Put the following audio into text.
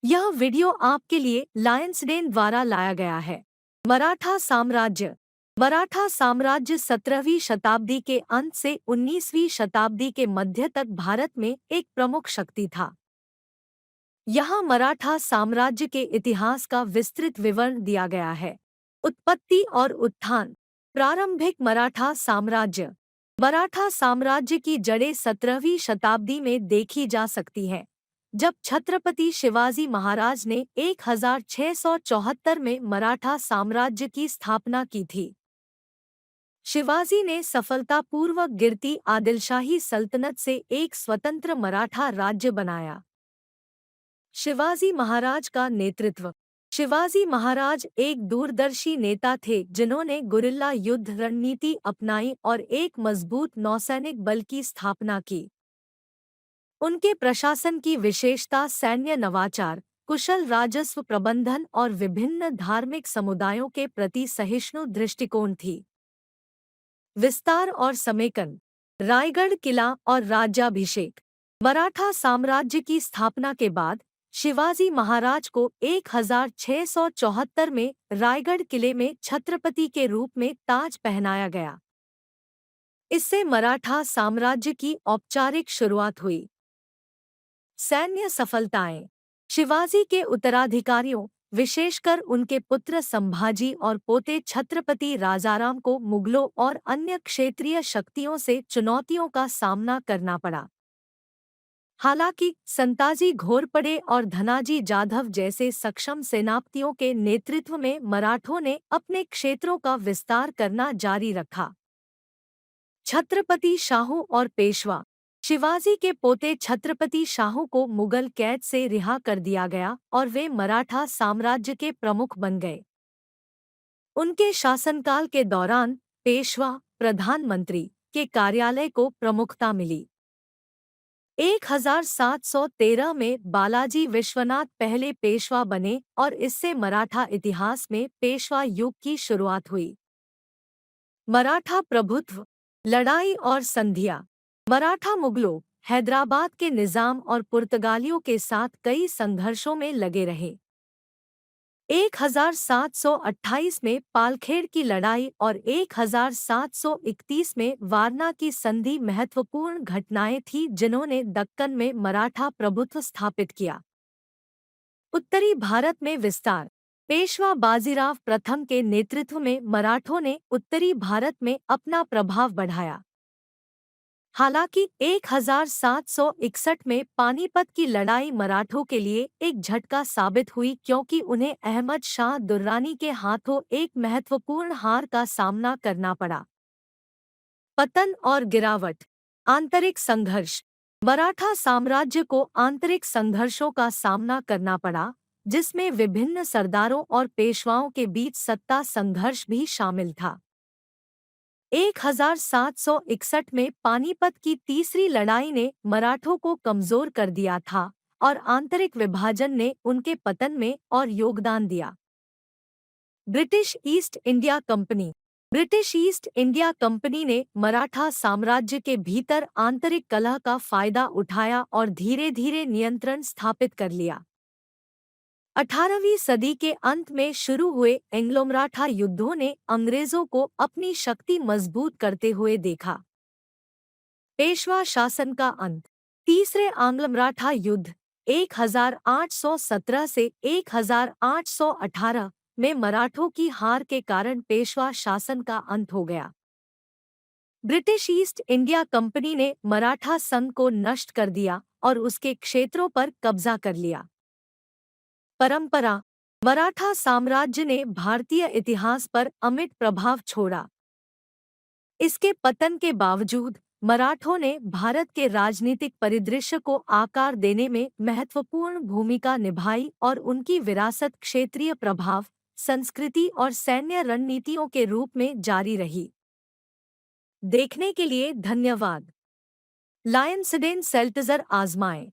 यह वीडियो आपके लिए लायंसडेन द्वारा लाया गया है। मराठा साम्राज्य। मराठा साम्राज्य 17वीं शताब्दी के अंत से 19वीं शताब्दी के मध्य तक भारत में एक प्रमुख शक्ति था। यहाँ मराठा साम्राज्य के इतिहास का विस्तृत विवरण दिया गया है। उत्पत्ति और उत्थान। प्रारंभिक मराठा साम्राज्य। मराठा साम्राज्य की जड़ें 17वीं शताब्दी में देखी जा सकती हैं, जब छत्रपति शिवाजी महाराज ने 1674 में मराठा साम्राज्य की स्थापना की थी। शिवाजी ने सफलतापूर्वक गिरती आदिलशाही सल्तनत से एक स्वतंत्र मराठा राज्य बनाया। शिवाजी महाराज का नेतृत्व। शिवाजी महाराज एक दूरदर्शी नेता थे जिन्होंने गुरिल्ला युद्ध रणनीति अपनाई और एक मजबूत नौसैनिक बल की स्थापना की। उनके प्रशासन की विशेषता सैन्य नवाचार, कुशल राजस्व प्रबंधन और विभिन्न धार्मिक समुदायों के प्रति सहिष्णु दृष्टिकोण थी। विस्तार और समेकन। रायगढ़ किला और राज्याभिषेक। मराठा साम्राज्य की स्थापना के बाद शिवाजी महाराज को 1674 में रायगढ़ किले में छत्रपति के रूप में ताज पहनाया गया। इससे मराठा साम्राज्य की औपचारिक शुरुआत हुई। सैन्य सफलताएं। शिवाजी के उत्तराधिकारियों, विशेषकर उनके पुत्र संभाजी और पोते छत्रपति राजाराम को मुगलों और अन्य क्षेत्रीय शक्तियों से चुनौतियों का सामना करना पड़ा। हालांकि संताजी घोरपड़े और धनाजी जाधव जैसे सक्षम सेनापतियों के नेतृत्व में मराठों ने अपने क्षेत्रों का विस्तार करना जारी रखा। छत्रपति शाहू और पेशवा। शिवाजी के पोते छत्रपति शाहू को मुगल कैद से रिहा कर दिया गया और वे मराठा साम्राज्य के प्रमुख बन गए। उनके शासनकाल के दौरान पेशवा प्रधानमंत्री के कार्यालय को प्रमुखता मिली। 1713 में बालाजी विश्वनाथ पहले पेशवा बने और इससे मराठा इतिहास में पेशवा युग की शुरुआत हुई। मराठा प्रभुत्व, लड़ाई और संधियां। मराठा मुगलों, हैदराबाद के निजाम और पुर्तगालियों के साथ कई संघर्षों में लगे रहे। 1728 में पालखेड़ की लड़ाई और 1731 में वारना की संधि महत्वपूर्ण घटनाएं थीं जिन्होंने दक्कन में मराठा प्रभुत्व स्थापित किया। उत्तरी भारत में विस्तार। पेशवा बाजीराव प्रथम के नेतृत्व में मराठों ने उत्तरी भारत में अपना प्रभाव बढ़ाया। हालांकि 1761 में पानीपत की लड़ाई मराठों के लिए एक झटका साबित हुई क्योंकि उन्हें अहमद शाह दुर्रानी के हाथों एक महत्वपूर्ण हार का सामना करना पड़ा। पतन और गिरावट। आंतरिक संघर्ष। मराठा साम्राज्य को आंतरिक संघर्षों का सामना करना पड़ा, जिसमें विभिन्न सरदारों और पेशवाओं के बीच सत्ता संघर्ष भी शामिल था। 1761 में पानीपत की तीसरी लड़ाई ने मराठों को कमजोर कर दिया था और आंतरिक विभाजन ने उनके पतन में और योगदान दिया। British east India company. British east India company ने मराठा साम्राज्य के भीतर आंतरिक कलह का फायदा उठाया और धीरे धीरे नियंत्रण स्थापित कर लिया। 18वीं सदी के अंत में शुरू हुए एंग्लो-मराठा युद्धों ने अंग्रेजों को अपनी शक्ति मजबूत करते हुए देखा। पेशवा शासन का अंत। तीसरे आंग्ल-मराठा युद्ध 1817 से 1818 में मराठों की हार के कारण पेशवा शासन का अंत हो गया। ब्रिटिश ईस्ट इंडिया कंपनी ने मराठा संघ को नष्ट कर दिया और उसके क्षेत्रों पर कब्जा कर लिया। परंपरा। मराठा साम्राज्य ने भारतीय इतिहास पर अमिट प्रभाव छोड़ा। इसके पतन के बावजूद मराठों ने भारत के राजनीतिक परिदृश्य को आकार देने में महत्वपूर्ण भूमिका निभाई और उनकी विरासत क्षेत्रीय प्रभाव, संस्कृति और सैन्य रणनीतियों के रूप में जारी रही। देखने के लिए धन्यवाद। लायंसडेन सेल्ट्ज़र आजमाएं।